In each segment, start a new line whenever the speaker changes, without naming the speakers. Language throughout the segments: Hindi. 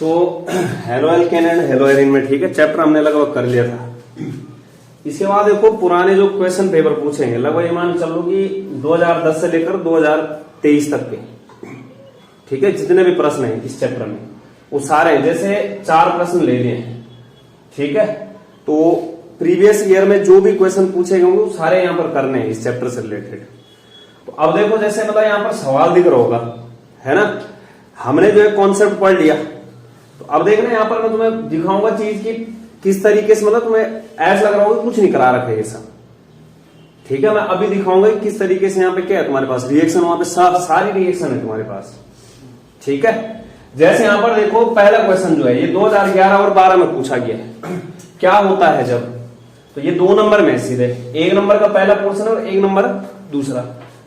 तो halo alkane and hello arene में ठीक है चैप्टर हमने लगभग कर लिया था। इसके बाद देखो पुराने जो क्वेश्चन पेपर पूछेंगे लगभग ये मान चलो कि 2010 से लेकर 2023 तक के, ठीक है, जितने भी प्रश्न हैं इस चैप्टर में वो सारे, जैसे 4 प्रश्न ले लिए हैं, ठीक है, तो प्रीवियस ईयर में जो भी क्वेश्चन पूछे गए वो सारे यहाँ पर करने हैं इस चैप्टर से रिलेटेड। तो अब देखो जैसे मतलब यहाँ पर सवाल दिख रहा होगा, है ना, हमने जो है कॉन्सेप्ट पढ़ लिया। तो अब देखना यहाँ पर मैं तुम्हें दिखाऊंगा चीज की किस तरीके से, मतलब तुम्हें ऐसा लग रहा होगा कुछ नहीं करा रखा है ये सब, ठीक है। मैं अभी दिखाऊंगा किस तरीके से यहाँ पे क्या है तुम्हारे पास रिएक्शन, वहां पे सारी रिएक्शन है तुम्हारे पास, ठीक है। जैसे यहाँ पर देखो पहला क्वेश्चन जो है ये 2011 और 12 में पूछा गया है, क्या होता है जब, तो ये 2 नंबर में सीधे 1 नंबर का पहला पोर्शन और 1 नंबर दूसरा,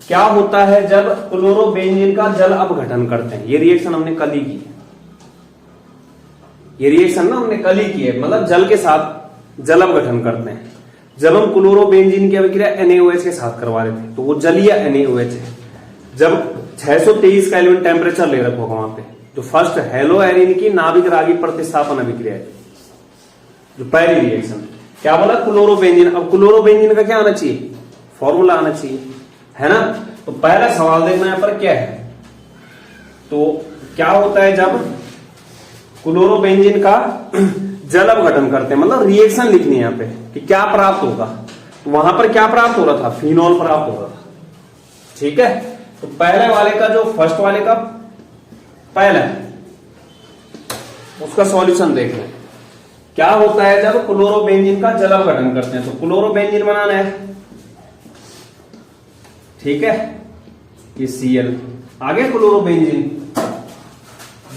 क्या होता है जब क्लोरोबेंजीन का जल अपघटन करते हैं। ये रिएक्शन हमने कल ही की है, ये रिएक्शन ना हमने कल ही की है, मतलब जल के साथ जल अपघटन करते हैं। जब हम क्लोरोबेंजीन की अभिक्रिया NaOH के साथ करवा रहे थे तो वो जलीय NaOH है। जब 623 केल्विन टेम्परेचर ले रखा होगा वहां पे, तो फर्स्ट हेलो एरीन की नाभिक रागी प्रतिस्थापन अभिक्रिया है, जो पहली रिएक्शन। क्या बोला, क्लोरोबेंजीन। अब क्लोरोबेंजीन का क्या आना चाहिए, फॉर्मूला आना चाहिए, है ना। तो पहला सवाल देखना यहाँ पर क्या है, तो क्या होता है जब क्लोरोबेंजीन का जल अपघटन करते हैं, मतलब रिएक्शन लिखनी है यहाँ पे कि क्या प्राप्त होगा। तो वहां पर क्या प्राप्त हो रहा था, फिनॉल प्राप्त हो रहा था, ठीक है। तो पहले वाले का जो फर्स्ट वाले का पहला उसका सॉल्यूशन देख लें। क्या होता है जब क्लोरोबेंजीन का जल अपघटन करते हैं, तो क्लोरोबेंजीन बनाना है, ठीक है, ये Cl आगे क्लोरोबेंजीन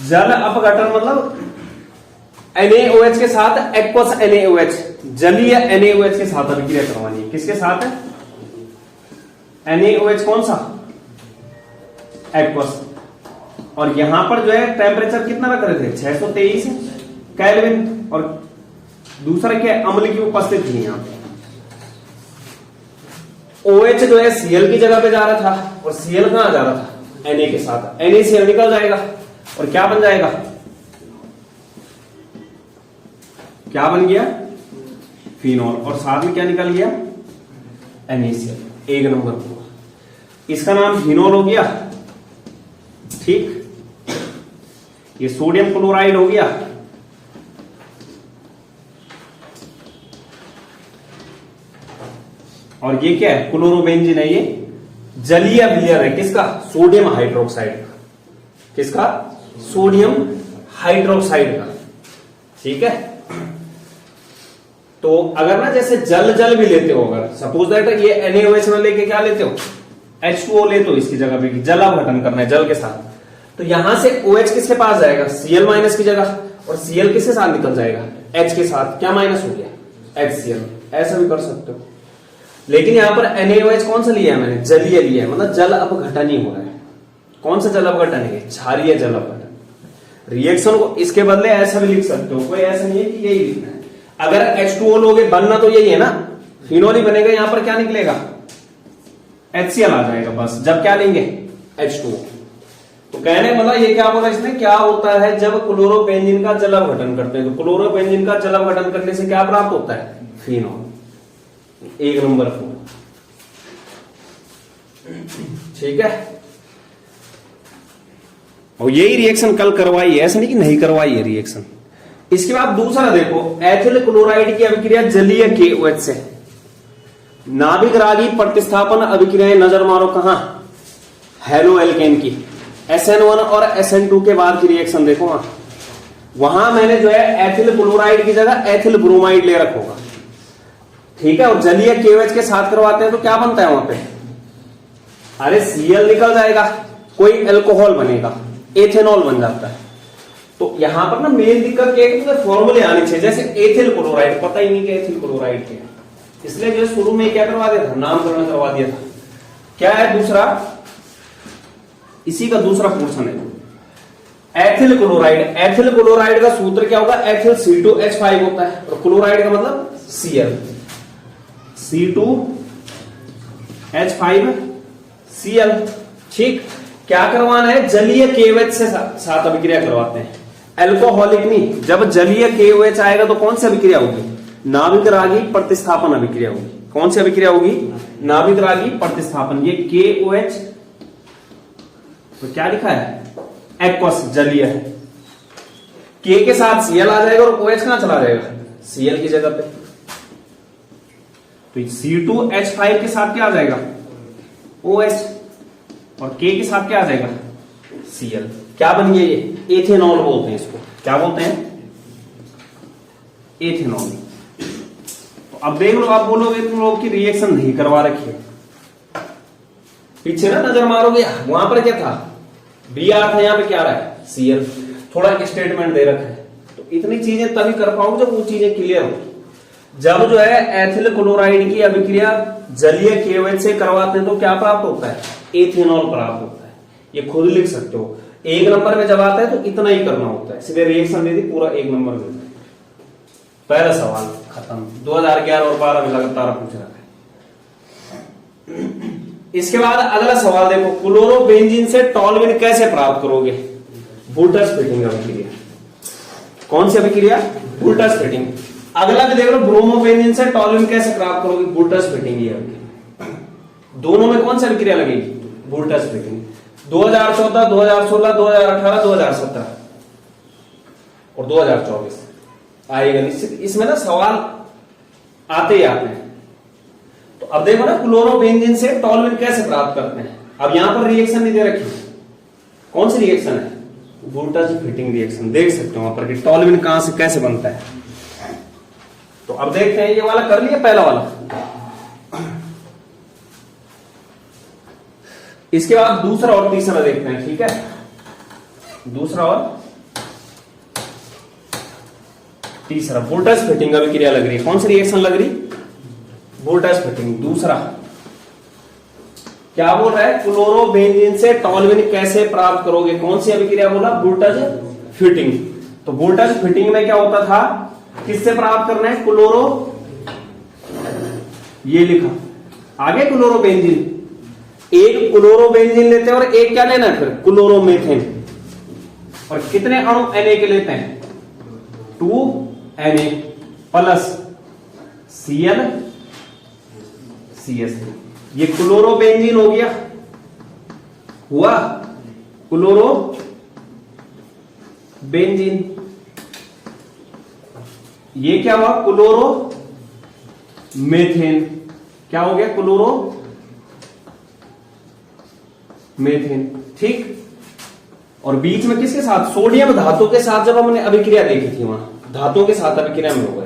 जल अपघटन मतलब NaOH के साथ एक्वस NaOH, जलीय NaOH के साथ अभिक्रिया करवानी है। किसके साथ है, NaOH कौन सा, एक्वस। और यहां पर जो है टेम्परेचर कितना रख रहे थे, 623 केल्विन, और दूसरा क्या है, अम्ल की उपस्थिति थी यहाँ पे। OH जो है Cl की जगह पे जा रहा था, और Cl कहां जा रहा था, Na के साथ। NaCl निकल जाएगा और क्या बन जाएगा, क्या बन गया, फिनॉल, और साथ में क्या निकल गया, NaCl। 1 नंबर हुआ, इसका नाम फिनॉल हो गया, ठीक। ये सोडियम क्लोराइड हो गया, और ये क्या है, क्लोरोबेंजीन है, ये जलीय विलयन है किसका, सोडियम हाइड्रोक्साइड का। किसका, सोडियम हाइड्रोक्साइड का, ठीक है। तो अगर ना जैसे जल भी लेते हो, अगर सपोज दैट ये NaOH में लेके क्या लेते हो, H2O लेते हो इसकी जगह पे, जल अपघटन करना है जल के साथ, तो यहां से OH किसके पास जाएगा, Cl माइनस की जगह, और Cl किसके साथ निकल जाएगा, H के साथ, क्या माइनस हो गया, HCl। ऐसा भी कर सकते हो, लेकिन यहां पर NaOH कौन सा लिया है मैंने, जलीय लिया है, मतलब जल अपघटन ही हो रहा है। कौन सा जल अपघटन है, क्षारीय जल अपघटन। रिएक्शन को इसके बदले ऐसा भी लिख सकते हो, कोई ऐसा नहीं है कि यही लिखना है। अगर H2O लोगे, बनना तो यही है ना, फिनॉल ही बनेगा, यहां पर क्या निकलेगा, HCl आ जाएगा बस। जब क्या लेंगे, H2O। तो कहने मतलब ये क्या बोला इसने, क्या होता है जब क्लोरोबेंजीन का जल अपघटन करते हैं, तो क्लोरोबेंजीन का जल अपघटन करने से क्या प्राप्त होता है, फिनॉल। 1 नंबर को, ठीक है। और यही रिएक्शन कल करवाई है, ऐसा नहीं कि नहीं करवाई है रिएक्शन। इसके बाद दूसरा देखो, एथिल क्लोराइड की अभिक्रिया जलीय KOH से, नाभिक रागी प्रतिस्थापन अभिक्रियाएं नजर मारो कहां, हेलो एल्केन की। SN1 और SN2 के बाद की रिएक्शन देखो, वहां मैंने जो है एथिल क्लोराइड की जगह एथिल ब्रोमाइड ले रखा होगा, ठीक है, और जलीय KOH के साथ करवाते हैं तो क्या बनता है वहां पे, अरे Cl निकल जाएगा, कोई अल्कोहल बनेगा, एथेनॉल बन जाता है। तो यहां पर ना मेन दिक्कत क्या है, तो फॉर्मूले आने चाहिए, जैसे एथिल क्लोराइड, पता ही नहीं कि एथिल क्लोराइड क्या है, इसलिए जो शुरू में क्या करवा दिया था, नामकरण करवा दिया था। क्या है दूसरा, इसी का दूसरा पोर्शन है एथिल क्लोराइड। एथिल क्लोराइड का सूत्र क्या होगा, एथिल C2H5 होता है, और क्लोराइड का मतलब Cl, C2H5Cl, ठीक। क्या करवाना है, जलीय KOH से साथ अभिक्रिया करवाते हैं। अल्कोहलिक नहीं, जब जलीय KOH आएगा तो कौन सी अभिक्रिया होगी? नाभिक रागी प्रतिस्थापन अभिक्रिया होगी। कौन सी अभिक्रिया होगी? नाभिक रागी प्रतिस्थापन। ये KOH तो क्या लिखा है? एक्वस, जलीय है। K के साथ Cl आ जाएगा और OH कहां चला जाएगा? Cl की जगह पे। तो C2H5 के साथ क्या आ जाएगा? OH, और K के साथ क्या आ जाएगा? Cl। क्या बन गया ये? एथेनॉल बोलते हैं इसको। क्या बोलते हैं? एथेनॉल। तो अब देख लो, आप बोलोगे तुम लोग की रिएक्शन नहीं करवा रखी है, पीछे ना नजर मारोगे, वहां पर क्या था? Br था, यहां पे क्या रहा है? Cl। थोड़ा स्टेटमेंट दे रखा है। तो इतनी चीजें तभी कर पाओगे जब वो चीजें क्लियर हो। जब जो है एथिल क्लोराइड की अभिक्रिया जलीय KOH से करवाते हैं तो क्या प्राप्त होता है? एथेनॉल प्राप्त होता है। ये खुद लिख सकते हो। 1 नंबर में जब आता है तो इतना ही करना होता है, सीधे रिएक्शन दे दी, पूरा 1 नंबर मिलता है। पहला सवाल खत्म। 2011 और 12 में लगातार पूछ रहा है। इसके बाद अगला सवाल देखो, क्लोरोबेंजीन से टॉल्यूइन कैसे प्राप्त करोगे? वुल्टरस-फ़िटिंग अभिक्रिया। कौन सी अभिक्रिया? वुल्टरस-फ़िटिंग। अगला भी देख लो, ब्रोमोबेंजीन से टॉल्यूइन कैसे प्राप्त करोगे? वुल्टरस-फ़िटिंग। ये दोनों में कौन सी अभिक्रिया लगेगी? वुल्टरस-फ़िटिंग। 2014, 2016, 2018, 2017 और 2024 आएगा निश्चित। इसमें ना सवाल आते ही आते हैं। तो अब देखो ना, क्लोरोबेंजीन से टॉल्यूइन कैसे प्राप्त करते हैं। अब यहां पर रिएक्शन नहीं दे रखी, कौन सी रिएक्शन है? वुल्टरस-फ़िटिंग रिएक्शन। देख सकते हो वहां पर कि टॉल्यूइन कहां से कैसे बनता है। तो अब देखते हैं, ये वाला कर लिया, पहला वाला। इसके बाद दूसरा और तीसरा देखते हैं, ठीक है? दूसरा और तीसरा वुल्टरस-फ़िटिंग अभिक्रिया लग रही है। कौन सी रिएक्शन लग रही? वुल्टरस-फ़िटिंग। दूसरा क्या बोल रहा है? क्लोरोबेंजीन से टॉल्यूइन कैसे प्राप्त करोगे? कौन सी अभिक्रिया बोला? वुल्टरस-फ़िटिंग। तो वुल्टरस-फ़िटिंग में क्या होता था? किससे प्राप्त करना है? क्लोरो, ये लिखा आगे, क्लोरोबेंजीन। एक क्लोरोबेंजीन लेते हैं और एक क्या लेना है फिर? क्लोरोमेथेन। और कितने अणु Na के लेते हैं? 2Na plus Cl CH3। ये क्लोरोबेंजीन हो गया, हुआ क्लोरोबेंजीन। ये क्या हुआ? क्लोरोमेथेन। क्या हो गया? क्लोरोमेथेन। ठीक। और बीच में किसके साथ? सोडियम धातु के साथ जब हमने अभिक्रिया देखी थी, वहां धातुओं के साथ अभिक्रिया में होगा।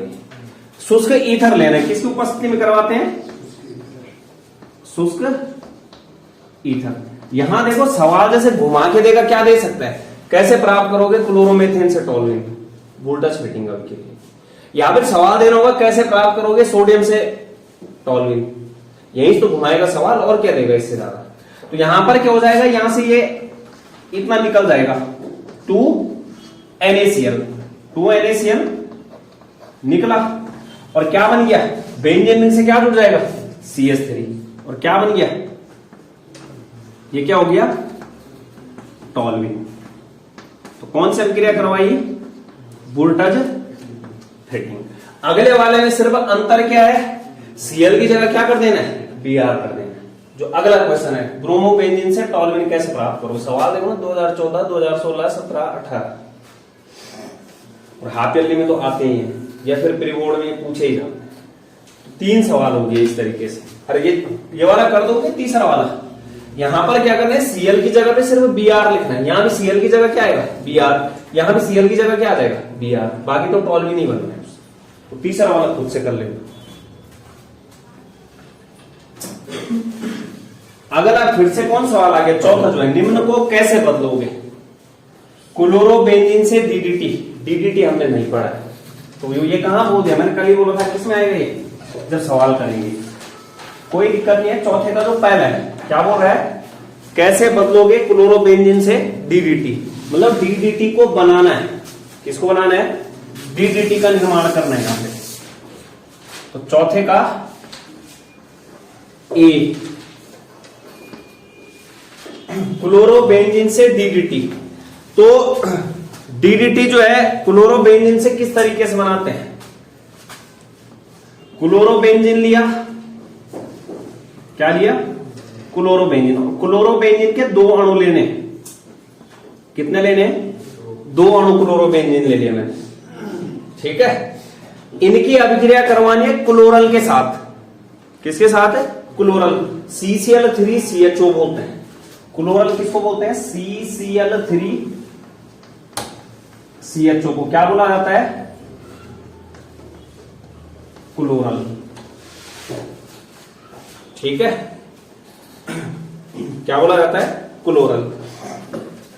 शुष्क ईथर लेना है, किसकी उपस्थिति में करवाते हैं? शुष्क ईथर। यहां देखो सवाल जैसे घुमा के देगा, क्या दे सकता है? कैसे प्राप्त करोगे क्लोरोमेथेन से टॉल्यूइन? वोल्टस-फ़िटिंग अभिक्रिया। यहां पर सवाल देना होगा कैसे प्राप्त करोगे सोडियम से टॉल्यूइन। यही तो घुमाएगा सवाल, और क्या देगा इससे ज्यादा। तो यहां पर क्या हो जाएगा? यहां से ये इतना निकल जाएगा 2NaCl। 2NaCl निकला और क्या बन गया? बेंजीन से क्या जुड़ जाएगा? CH3। और क्या बन गया? ये क्या हो गया? टॉल्यूइन। तो कौन सी अभिक्रिया करवाई? वोल्टस-फ़िटिंग। अगले वाले में सिर्फ अंतर क्या है? Cl की जगह क्या कर देना है? Br कर देना है। जो अगला क्वेश्चन है, ब्रोमोबेंजीन से टॉल्यूइन कैसे प्राप्त करो? सवाल देखो ना, 2014, 2016, 17, 18 और हाफ ईयरली में तो आते ही हैं, या फिर प्री बोर्ड में पूछे ही जाते हैं। 3 सवाल हो गए इस तरीके से। अरे ये वाला कर दोगे। तीसरा वाला, यहां पर क्या करना है? Cl की जगह पे सिर्फ Br लिखना है। यहां भी Cl की जगह क्या आएगा? Br। यहां भी Cl की जगह क्या आ जाएगा? Br। बाकी तो टॉल्यूइन ही बनना है। तो तीसरा वाला खुद से कर लेना। अगला फिर से कौन सवाल आ गया? चौथा जो है, निम्न को कैसे बदलोगे? क्लोरोबेंजीन से DDT। DDT हमने नहीं पढ़ा है, तो ये कहां बोल दिया? मैंने कल ही बोला था किसमें आएगा ये, जब सवाल करेंगे। कोई दिक्कत नहीं है। चौथे का जो पहला है, क्या बोल रहा है? कैसे बदलोगे क्लोरोबेंजीन से DDT? मतलब DDT को बनाना है। किसको बनाना है? DDT का निर्माण करना है यहां पे। तो चौथे का A, क्लोरोबेंजीन से DDT। तो डीडीटी जो है क्लोरोबेंजीन से किस तरीके से बनाते हैं? क्लोरोबेंजीन लिया, क्या लिया? क्लोरोबेंजीन। क्लोरोबेंजीन के 2 अणु लेने, कितने लेने? 2 अणु क्लोरोबेंजीन ले लिए मैंने, ठीक है। इनकी अभिक्रिया करवानी है क्लोरल के साथ। किसके साथ है? क्लोरल। CCl3CHO बोलते हैं। क्लोरल किसको बोलते हैं? CCl3CHO को क्या बोला जाता है? क्लोरल, ठीक है। क्या बोला जाता है? क्लोरल।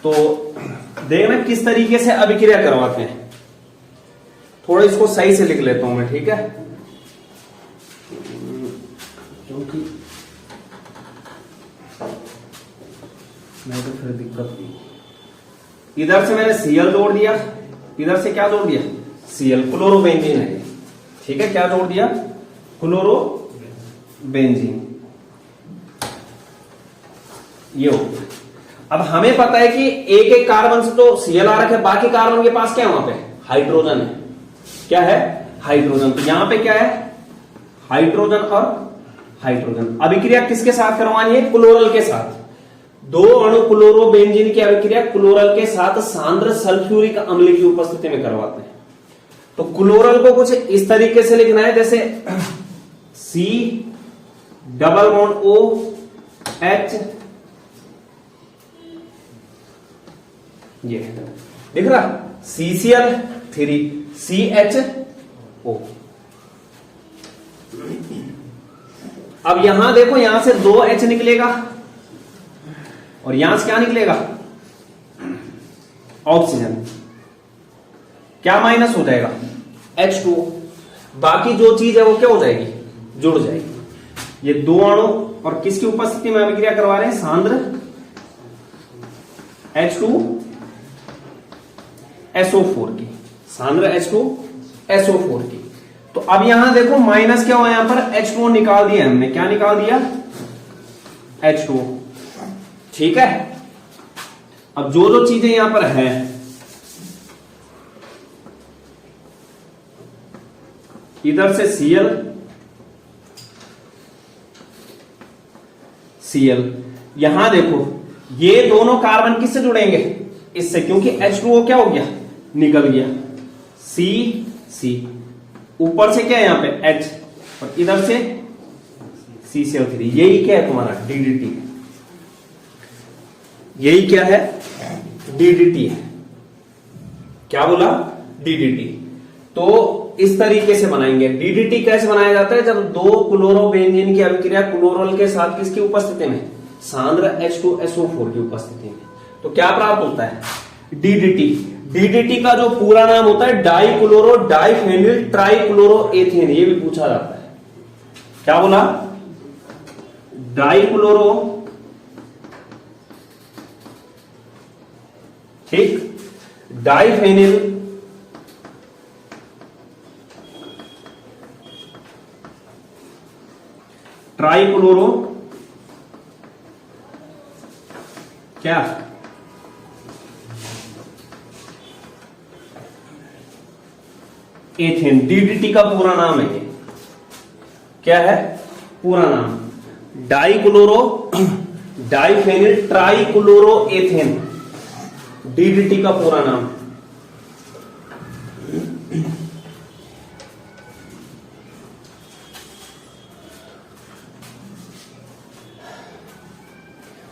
तो देखना किस तरीके से अभिक्रिया करवाते हैं। थोड़ा इसको सही से लिख लेता हूं मैं, ठीक है, क्योंकि नहीं तो फिर दिक्कत नहीं। इधर से मैंने Cl जोड़ दिया, इधर से क्या जोड़ दिया? Cl। क्लोरोबेंजीन है, ठीक है। क्या जोड़ दिया? क्लोरोबेंजीन। ये हो। अब हमें पता है कि एक एक कार्बन से तो Cl आ रखा है, बाकी कार्बन के पास क्या है? वहां पे हाइड्रोजन है। क्या है? हाइड्रोजन। तो यहां पे क्या है? हाइड्रोजन और हाइड्रोजन। अभिक्रिया किसके साथ करवानी है? क्लोरल के साथ। 2 अणु क्लोरोबेंजीन की अभिक्रिया क्लोरल के साथ सांद्र सल्फ्यूरिक अम्ल की उपस्थिति में करवाते हैं। तो क्लोरल को कुछ इस तरीके से लिखना है, जैसे C≡OH, ये दिख रहा? CCl3CHO। अब यहां देखो, यहां से 2H निकलेगा और यहां से क्या निकलेगा? ऑक्सीजन। क्या माइनस हो जाएगा? H2O। बाकी जो चीज है वो क्या हो जाएगी? जुड़ जाएगी। ये 2 अणु और किसकी उपस्थिति में अभिक्रिया करवा रहे हैं? सांद्र H2SO4 की, सांद्र H2SO4 की। तो अब यहां देखो माइनस क्या हुआ? यहां पर H2O निकाल दिया हमने। क्या निकाल दिया? H2O, ठीक है। अब जो जो चीजें यहां पर हैं, इधर से Cl, यहां देखो ये दोनों कार्बन किससे जुड़ेंगे? इससे, क्योंकि H2O क्या हो गया? निकल गया। C ऊपर से क्या है? यहां पे H, और इधर से CCl3। यही क्या है तुम्हारा? DDT। यही क्या है? DDT है। क्या बोला? DDT। तो इस तरीके से बनाएंगे। DDT कैसे बनाया जाता है? जब 2 क्लोरोबेंजीन की अभिक्रिया क्लोरल के साथ किसकी उपस्थिति में? सांद्र H2SO4 की उपस्थिति में। तो क्या प्राप्त होता है? DDT। DDT का जो पूरा नाम होता है डाइक्लोरो डाइफेनिल ट्राइक्लोरोएथेन। ये भी पूछा जाता है। क्या बोला? डाइक्लोरो, ठीक, डाइफेनिल ट्राइक्लोरो क्या? एथेन। DDT का पूरा नाम है ये। क्या है पूरा नाम? Dichloro diphenyl ट्राइक्लोरोएथेन। DDT का पूरा नाम।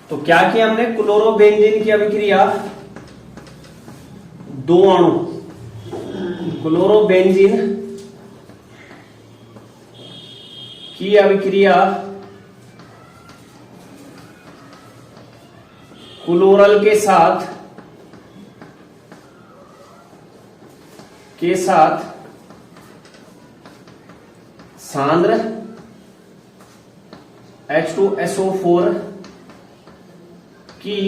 तो क्या किया हमने? क्लोरोबेंजीन की अभिक्रिया 2 अणु क्लोरोबेंजीन की अभिक्रिया क्लोरल के साथ सांद्र H2SO4 की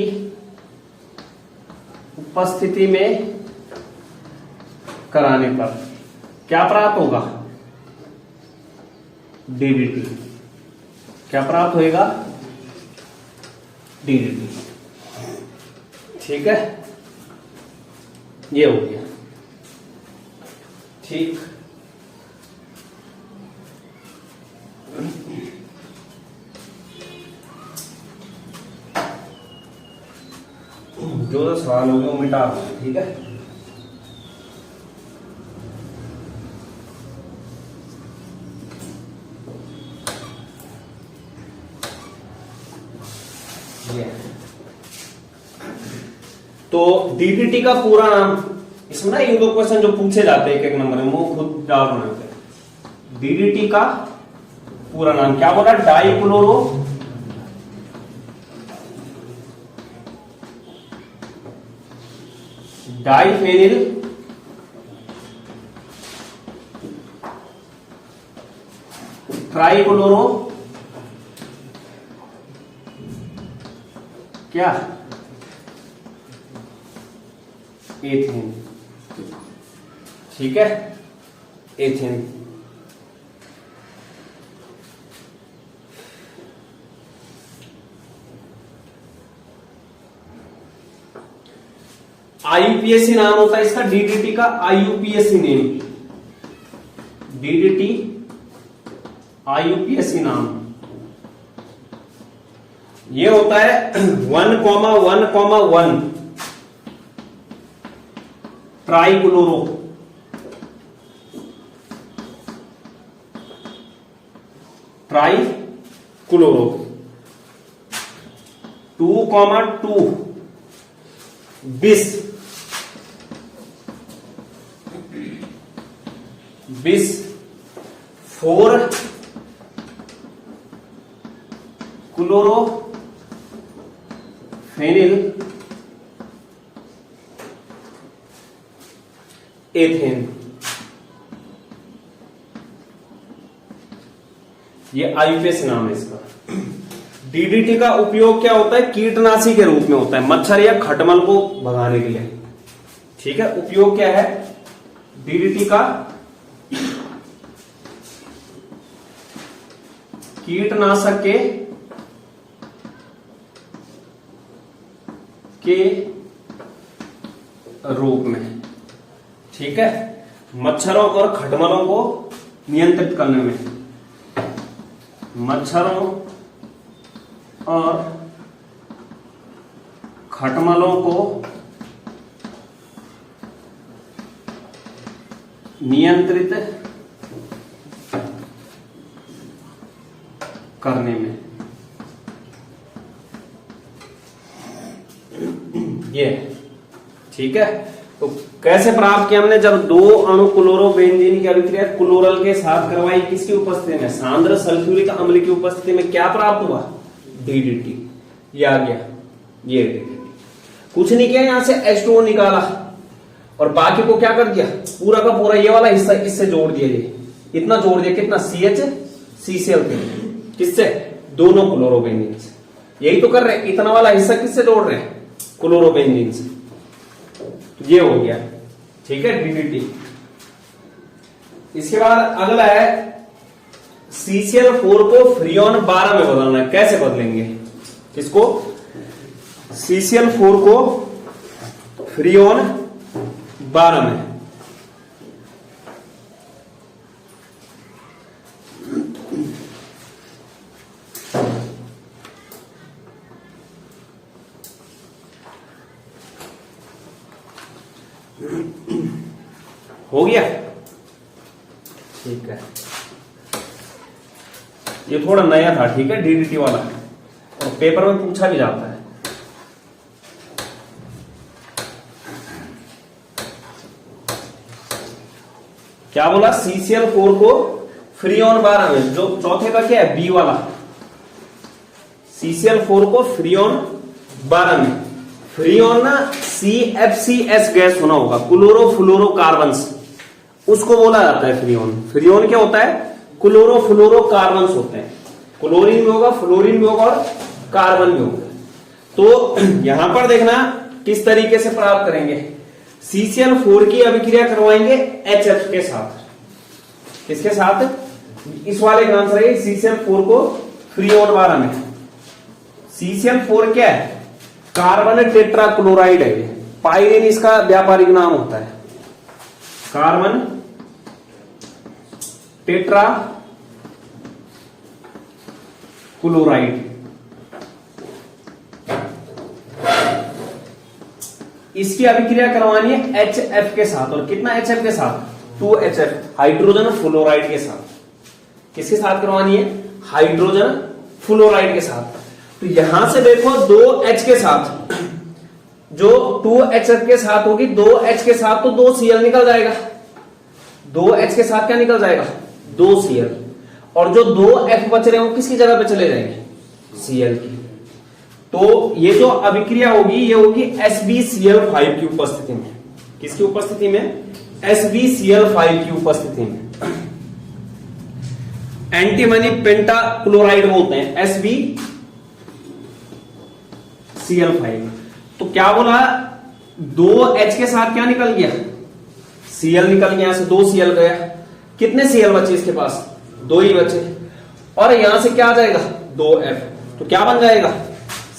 उपस्थिति में कराने पर क्या प्राप्त होगा? DDT। क्या प्राप्त होएगा? DDT, ठीक है। ये हो गया, ठीक। जो सवाल हो गया वो मिटा दो, ठीक है। तो डीडीटी का पूरा नाम, इसमें ना ये दो क्वेश्चन जो पूछे जाते हैं एक एक नंबर में, वो खुद डाल रहे हैं। डीडीटी का पूरा नाम क्या बोला? डाइक्लोरो डाइफेनिल ट्राइक्लोरो क्या? एथेन, ठीक है, एथेन। आईयूपीएसी नाम होता है इसका, डीडीटी का आईयूपीएसी नेम, डीडीटी आईयूपीएसी नाम। ये होता है 1,1,1 ट्राइक्लोरो, ट्राइक्लोरो। 2,2 बिस, बिस 4 क्लोरो फेनिल एथेन। ये आईयूपीएसी नाम है इसका। डीडीटी का उपयोग क्या होता है? कीटनाशी के रूप में होता है, मच्छर या खटमल को भगाने के लिए, ठीक है। उपयोग क्या है डीडीटी का? कीटनाशक के रूप में, ठीक है। मच्छरों और खटमलों को नियंत्रित करने में, मच्छरों और खटमलों को नियंत्रित करने में, ये, ठीक है। तो कैसे प्राप्त किया हमने? जब दो अणु क्लोरोबेंजीन की अभिक्रिया क्लोरल के साथ करवाई, किसकी उपस्थिति में? सांद्र सल्फ्यूरिक अम्ल की उपस्थिति में, क्या प्राप्त हुआ? डीडीटी। ये आ गया, ये डीडीटी। कुछ नहीं किया, यहां से H2O निकाला और बाकी को क्या कर दिया? पूरा का पूरा ये वाला हिस्सा इससे जोड़ दिया, ये इतना जोड़ दिया, कितना? CH CCl3, किससे? दोनों क्लोरोबेंजीन से। यही तो कर रहे हैं, इतना वाला हिस्सा किससे जोड़ रहे हैं? क्लोरोबेंजीन से। तो ये हो गया, ठीक है, डीडीटी। इसके बाद अगला है CCl4 को फ्रियोन 12 में बदलना है। कैसे बदलेंगे इसको? CCl4 को फ्रियोन 12 में, हो गया, ठीक है। ये थोड़ा नया था, ठीक है, डीडीटी वाला, और पेपर में पूछा भी जाता है। क्या बोला? CCl4 को फ्रियोन 12 में, जो चौथे का क्या है? बी वाला। CCl4 को फ्रियोन 12 में, फ्रियोन ना CFCS गैस होना होगा, क्लोरोफ्लोरोकार्बन्स, उसको बोला जाता है फ्रियोन। फ्रियोन क्या होता है? क्लोरोफ्लोरोकार्बन्स होते हैं। क्लोरीन भी होगा, फ्लोरीन भी होगा और कार्बन भी होगा। तो यहां पर देखना किस तरीके से प्राप्त करेंगे। CCl4 की अभिक्रिया करवाएंगे HF के साथ। किसके साथ? इस वाले का आंसर है CCl4 को फ्रियोन 12 में। CCl4 क्या है? कार्बन टेट्राक्लोराइड है, पाइरीन इसका व्यापारिक नाम होता है, कार्बन टेट्रा क्लोराइड। इसकी अभिक्रिया करवानी है HF के साथ, और कितना HF के साथ? 2HF, हाइड्रोजन फ्लोराइड के साथ। किसके साथ करवानी है? हाइड्रोजन फ्लोराइड के साथ। तो यहां से देखो 2H के साथ, जो 2HF के साथ होगी, 2H के साथ तो 2Cl निकल जाएगा। 2H के साथ क्या निकल जाएगा? 2Cl। और जो 2F बच रहे हो किसकी जगह पे चले जाएंगे? Cl की। तो ये जो अभिक्रिया होगी ये होगी SbCl5 की उपस्थिति में। किसकी उपस्थिति में? SbCl5 की उपस्थिति में। एंटीमनी पेंटा क्लोराइड बोलते हैं, SbCl5। तो क्या बोला? 2H के साथ क्या निकल गया? Cl निकल गया, यहां से 2Cl गया। कितने Cl बचे इसके पास? 2 ही बचे। और यहां से क्या आ जाएगा? 2F। तो क्या बन जाएगा?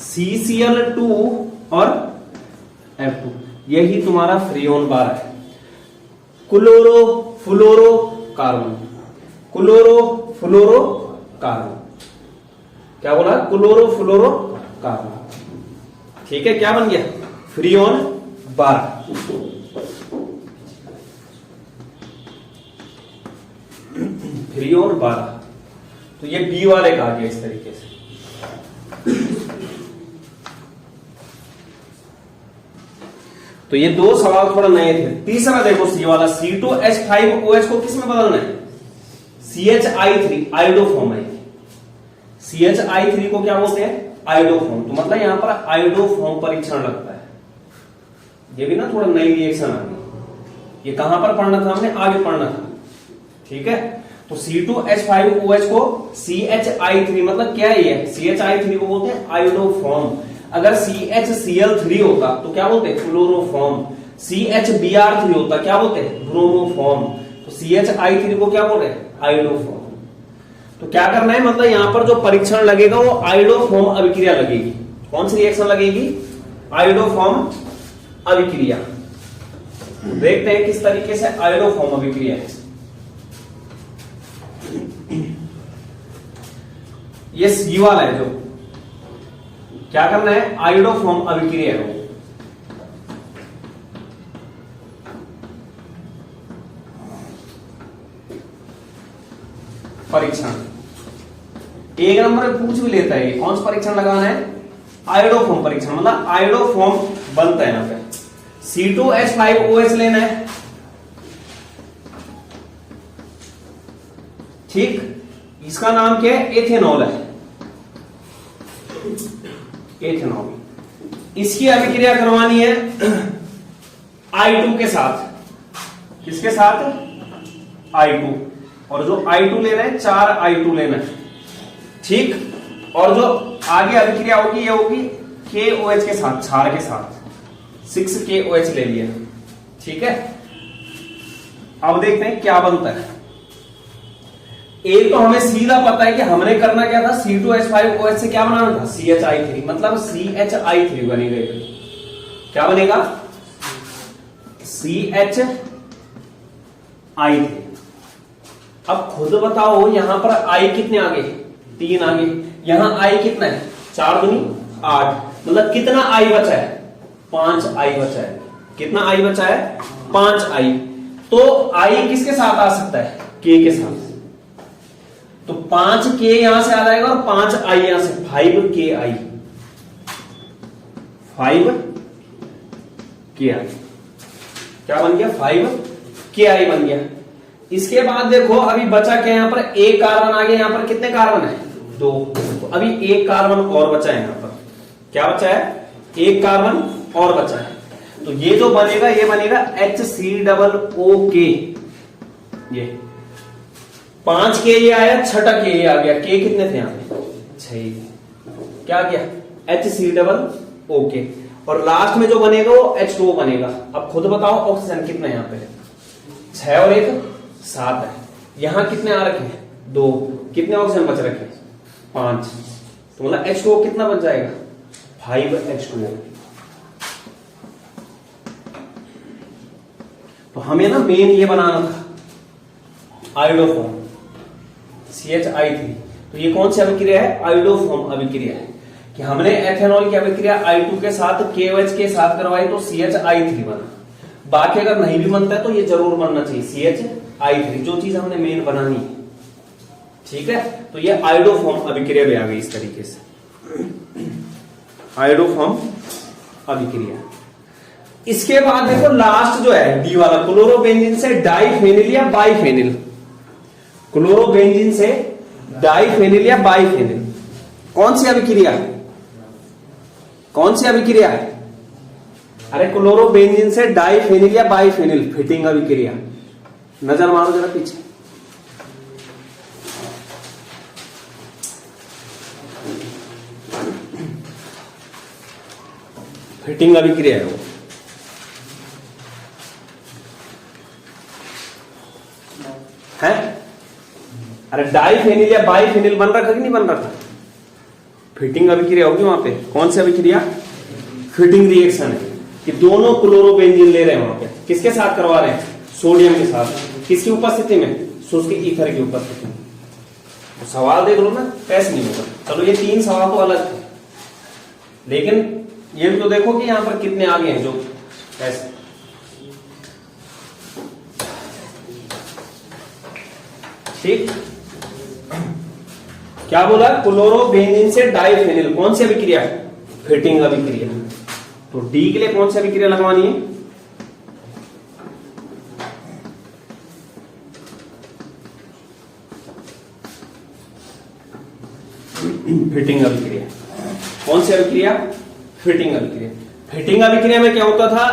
CCl2 और F2। यही तुम्हारा फ्रीऑन बार है। क्लोरो फ्लोरो कार्बन, क्लोरो फ्लोरो कार्बन। क्या बोला? क्लोरो फ्लोरो कार्बन। ठीक है, क्या बन गया? फ्रीऑन बार। फ्रीऑन बार। तो ये बी वाले का आ गया इस तरीके से। तो ये दो सवाल थोड़ा नए थे। तीसरा देखो सी वाला, C2H5OH को किस में बदलना है? CHI3, आयोडोफॉर्म है। CHI3 को क्या बोलते हैं? आयोडोफॉर्म। तो मतलब यहां पर आयोडोफॉर्म परीक्षण लगता है। ये भी ना थोड़ा नई रिएक्शन आ गई। ये कहां पर पढ़ना था हमने? आगे पढ़ना था। ठीक है, तो C2H5OH को CHI3 मतलब क्या है? ये CHI3 को बोलते हैं आयोडोफॉर्म। अगर CHCl3 होता तो क्या बोलते हैं? फ्लोरोफॉर्म। CHBr3 होता क्या बोलते हैं? ब्रोमोफॉर्म। तो CHI3 को क्या बोल रहे हैं? आयोडोफॉर्म। तो क्या करना है, मतलब यहां पर जो परीक्षण लगेगा वो आयोडोफॉर्म अभिक्रिया लगेगी। कौन सी रिएक्शन लगेगी? आयोडोफॉर्म अभिक्रिया। देखते हैं किस तरीके से आयोडोफॉर्म अभिक्रिया है। ये सी वाला है, जो क्या करना है? आयोडोफॉर्म अभिक्रिया है। परीक्षण एक नंबर में पूछ भी लेता है। कौन सा परीक्षण लगाना है? आयोडोफॉर्म परीक्षण। मतलब आयोडोफॉर्म बनता है यहां पे। C2H5OH लेना है। ठीक, इसका नाम क्या है? एथेनॉल है, एथेनॉल। इसकी अभिक्रिया करवानी है I2 के साथ। किसके साथ? I2। और जो I2 लेना है, 4 I2 लेना है। ठीक, और जो आगे अभिक्रिया होगी ये होगी KOH के साथ, क्षार के साथ। 6 KOH ले लिया। ठीक है, अब देखते हैं क्या बनता है। एक तो हमें सीधा पता है कि हमने करना क्या था? C2H5OH से क्या बनाना था? CHI3, मतलब CHI3 बनेगा। क्या बनेगा? CHI3। अब खुद बताओ, यहां पर I कितने आगे? 3 आगे। यहां I कितना है? 4 दूनी 8। मतलब कितना I बचा है? 5 I बचा है। कितना I बचा है? 5 I। तो I किसके साथ आ सकता है? K के साथ। तो 5K यहां से आ जाएगा और 5I यहां से, 5KI। 5KI क्या बन गया? 5KI बन गया। इसके बाद देखो अभी बचा क्या? यहां पर एक कार्बन आ गया। यहां पर कितने कार्बन है? 2। तो अभी एक कार्बन और बचा है। यहां पर क्या बचा है? एक कार्बन और बचा है। तो ये जो बनेगा ये बनेगा HCOOK। ये 5K ये आया, 6 K ये आ गया। K कितने थे यहां पे? 6। क्या आ गया? HCOOK। और लास्ट में जो बनेगा वो H2O बनेगा। अब खुद बताओ ऑक्सीजन कितना यहां पे? 6 और 1 7 है। यहां कितने आ रखे हैं? 2। कितने ऑक्सीजन बच रखे? 5। तो मतलब H2O कितना बच जाएगा? 5H2O। तो हमें ना मेन ये बनाना था आयोडोफॉर्म CH3। तो ये कौन सी अभिक्रिया है? आयोडोफॉर्म अभिक्रिया है कि हमने एथेनॉल की अभिक्रिया I2 के साथ KOH के साथ करवाई तो CH3 बना। बाकी अगर नहीं भी बनता है तो ये जरूर बनना चाहिए CH3, जो चीज हमने मेन बनानी है। ठीक है, तो ये आयोडोफॉर्म अभिक्रिया भी आ गई इस तरीके से, आयोडोफॉर्म अभिक्रिया। इसके बाद देखो लास्ट जो है डी वाला, क्लोरोबेंजीन से डाइफेनिल या बाइफेनिल। क्लोरोबेंजीन से डाइफेनिल या बाइफेनिल कौन सी अभिक्रिया है? कौन सी अभिक्रिया है? अरे क्लोरोबेंजीन से डाइफेनिल या बाइफेनिल, फिटिंग अभिक्रिया। नजर मारो जरा पीछे, फिटिंग अभिक्रिया है वो। है? अरे डाइफेनिल या बाइफेनिल बन रखा कि नहीं बन रखा? फिटिंग अभिक्रिया होगी वहां पे। कौन सी अभिक्रिया? फिटिंग रिएक्शन है कि दोनों क्लोरोबेंजीन ले रहे हैं वहां पे, किसके साथ करवा रहे हैं? सोडियम के साथ। किसकी उपस्थिति में? शुष्क ईथर की उपस्थिति में। तो सवाल देख लो ना, कैसे नहीं होगा। चलो ये 3 सवाल तो अलग थे, लेकिन ये भी तो देखो कि यहां पर कितने आगे हैं जो ऐसे। ठीक, क्या बोला? क्लोरोबेंजीन से डाइफेनिल कौन सी अभिक्रिया? फिटिंग अभिक्रिया। तो डी के लिए कौन सी अभिक्रिया लगवानी है? फिटिंग अभिक्रिया। कौन सी अभिक्रिया? फिटिंग अभिक्रिया। फिटिंग अभिक्रिया में क्या होता था?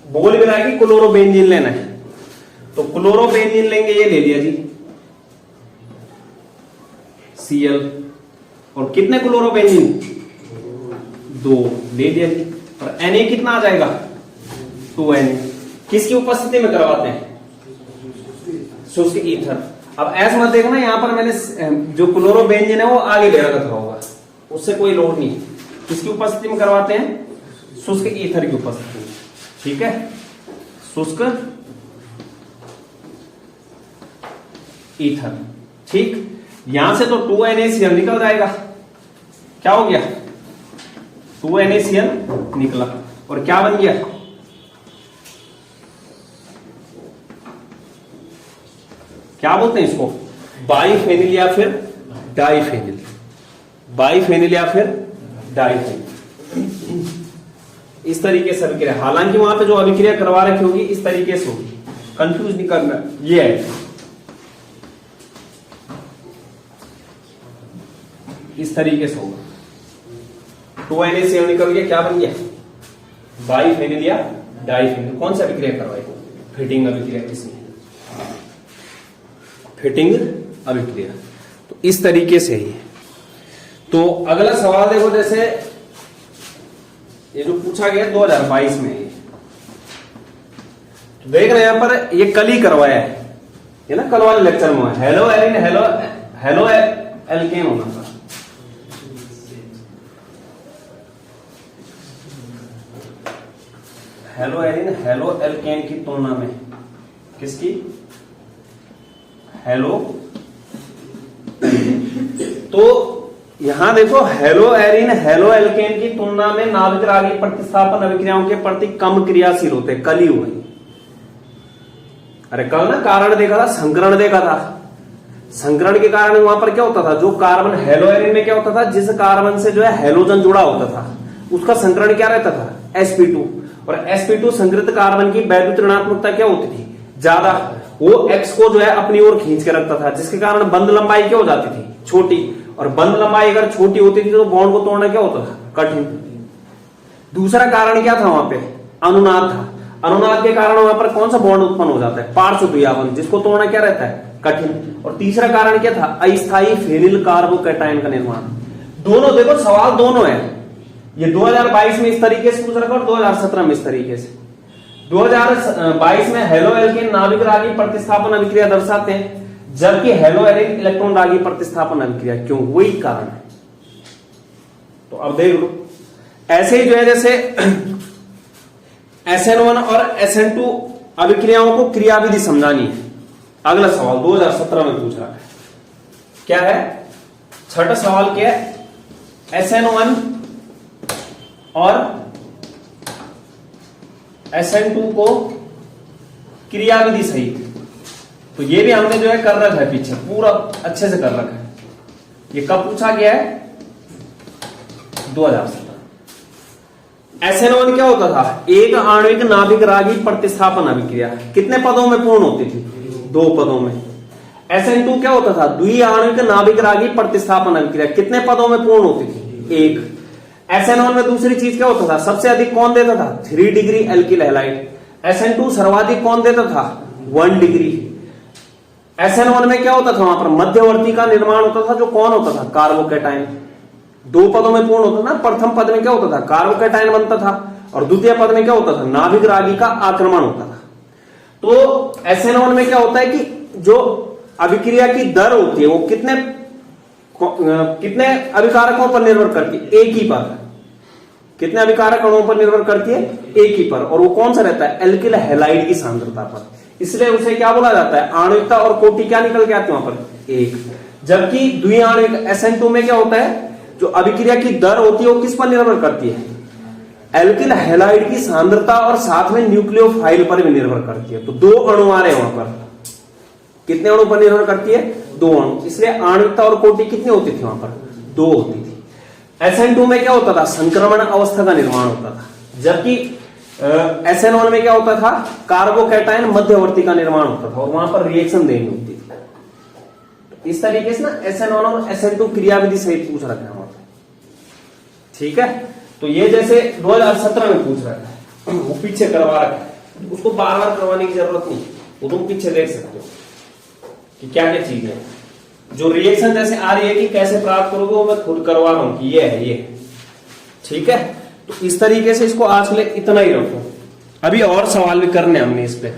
बोल भी रहा है कि क्लोरोबेंजीन लेना है, तो क्लोरोबेंजीन लेंगे, ये ले लिया जी Cl, और कितने क्लोरोबेंजीन? 2 ले लिया जी। और Na कितना आ जाएगा? 2Na। किसकी उपस्थिति में करवाते हैं? शुष्क ईथर। अब ऐसा मत देखना, यहां पर मैंने जो क्लोरोबेंजीन है वो आगे ले रखा होगा, उससे कोई लोड नहीं। किसकी उपस्थिति में करवाते हैं? शुष्क ईथर की उपस्थिति में। ठीक है, शुष्क ईथर। ठीक, यहां से तो 2NaCl निकल जाएगा। क्या हो गया? 2NaCl निकला, और क्या बन गया? क्या बोलते हैं इसको? बाइफेनिल या फिर डाइफेनिल। बाइफेनिल या फिर डाइफेनिल, इस तरीके से अभिक्रिया। हालांकि वहां पे जो अभिक्रिया करवा रखी होगी इस तरीके से होगी, कंफ्यूज नहीं करना। ये है इस तरीके से होगा। 2NaCl निकल गया, क्या बन गया? बाइफेनिल या डाइफेनिल। कौन सा अभिक्रिया करवाई? फिटिंग अभिक्रिया। किसने? फिटिंग अभिक्रिया। तो इस तरीके से ही। तो अगला सवाल देखो, जैसे ये जो पूछा गया 2022 में, तो देख रहे हैं यहां पर, ये कल ही करवाया है, ये ना कल वाले लेक्चर में। हेलो एरिन हेलो एल्केन होना था। हेलो एरिन हेलो एल्केन की तुलना में किसकी? हेलो। तो यहां देखो, हेलो एरिन हेलो एल्केन की तुलना में नाभिक रागी प्रतिस्थापन अभिक्रियाओं के प्रति कम क्रियाशील होते। कल ही हुए। अरे कल ना कारण देखा था, संकरण देखा था। संकरण के कारण वहां पर क्या होता था? जो कार्बन हेलो एरिन में क्या होता था? जिस कार्बन से जो है हेलोजन जुड़ा होता था, उसका संकरण क्या रहता था? sp2। और sp2 संकृत कार्बन की वैद्युत ऋणात्मकता क्या होती थी? ज्यादा। वो X को जो है अपनी ओर खींच के रखता था, जिसके कारण बंध लंबाई क्या हो जाती थी? छोटी। और बंध लंबाई अगर छोटी होती थी तो बॉन्ड को तोड़ना क्या होता था? कठिन। दूसरा कारण क्या था वहां पे? अनुनाद था। अनुनाद के कारण वहां पर कौन सा बॉन्ड उत्पन्न हो जाता है? पार्श्व द्विआवन, जिसको तोड़ना क्या रहता है? कठिन। और तीसरा कारण क्या था? अस्थायी फेनिल कार्बोकैटायन का निर्माण। दोनों देखो, सवाल दोनों है। ये 2022 में इस तरीके से पूछ रखा और 2017 में इस तरीके से। 2022 में हेलो एल्केन नाभिक रागी प्रतिस्थापन अभिक्रिया दर्शाते हैं, जबकि हेलो एरिन इलेक्ट्रॉन रागी प्रतिस्थापन अभिक्रिया। क्यों? वही कारण है। तो अब देख लो, ऐसे ही जो है जैसे SN1 और SN2 अभिक्रियाओं को क्रियाविधि समझानी है। अगला सवाल 2017 में पूछ रहा है, क्या है? छठा सवाल क्या है? SN1 और SN2 को क्रियाविधि सहित, तो ये भी हमने जो है कर रखा है, पीछे पूरा अच्छे से कर रखा है। ये कब पूछा गया है? 2017। SN1 क्या होता था? एक आणविक नाभिक रागी प्रतिस्थापन अभिक्रिया कितने पदों में पूर्ण होती थी? 2 पदों में। SN2 क्या होता था? द्वि आणविक नाभिक रागी प्रतिस्थापन अभिक्रिया कितने पदों में पूर्ण होती थी? 1। SN1 में दूसरी चीज क्या होता था? सबसे अधिक कौन देता था? 3 डिग्री एल्किल हैलाइड। SN2 सर्वाधिक कौन देता था? 1 डिग्री। SN1 में क्या होता था? वहां पर मध्यवर्ती का निर्माण होता था, जो कौन होता था? कार्बोकैटायन। 2 पदों में पूर्ण होता था ना। प्रथम पद में क्या होता था? कार्बोकैटायन बनता था, और द्वितीय पद में क्या होता था? नाभिक रागी का आक्रमण होता था। तो SN1 में क्या होता है कि जो अभिक्रिया की दर होती है वो कितने अभिकारकों पर निर्भर करती है? एक ही पर। कितने अभिकारक अणुओं पर निर्भर करती है? एक ही पर। और वो कौन सा रहता है? एल्किल हैलाइड की सांद्रता पर। इसलिए उसे क्या बोला जाता है? आणविकता और कोटि क्या निकल के आती है वहां पर? 1। जबकि द्विआण्विक SN2 में क्या होता है? जो अभिक्रिया की दर होती है वो किस पर निर्भर करती है? एल्किल हैलाइड की सांद्रता और साथ में न्यूक्लियोफाइल पर भी निर्भर करती है। तो 2 अणु आ रहे हैं वहां पर। कितने अणु पर निर्भर करती है? 2 अणु। इसलिए आणविकता और कोटि कितनी होती थी वहां पर? 2 होती थी। SN2 में क्या होता था? संक्रमण अवस्था का निर्माण होता था। जबकि SN1 में क्या होता था? कार्बोकैटायन मध्यवर्ती का निर्माण होता था, और वहां पर रिएक्शन देनी होती थी। इस तरीके से ना SN1 और SN2 क्रियाविधि सहित पूछ रखा है वहां पर। ठीक है, तो ये जैसे 2017 में पूछ रहा है, वो पीछे करवा रखा है, उसको बार बार करवाने की जरूरत नहीं, वो तुम पीछे देख सकते हो कि क्या क्या चीज है। जो रिएक्शन जैसे आ रही है कि कैसे प्राप्त करोगे, वो मैं खुद करवा रहा हूं कि ये है ये। ठीक है, तो इस तरीके से इसको आज के लिए इतना ही रखो। अभी और सवाल भी करने हमने इस पे।